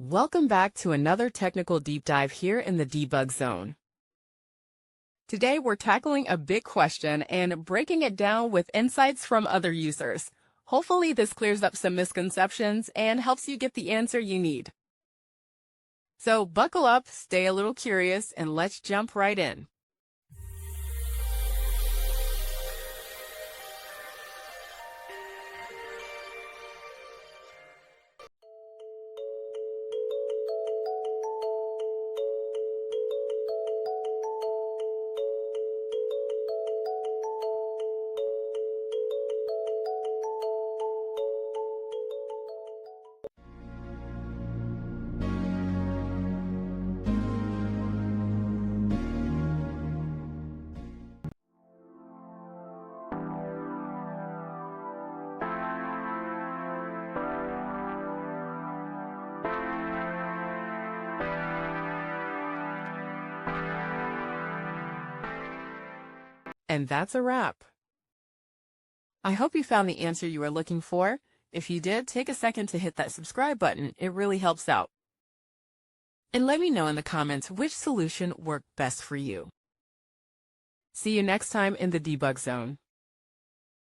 Welcome back to another technical deep dive here in the debug zone. Today we're tackling a big question and breaking it down with insights from other users. Hopefully this clears up some misconceptions and helps you get the answer you need. So buckle up, stay a little curious, and let's jump right in. And that's a wrap. I hope you found the answer you were looking for. If you did, take a second to hit that subscribe button. It really helps out. And let me know in the comments which solution worked best for you. See you next time in the debug zone.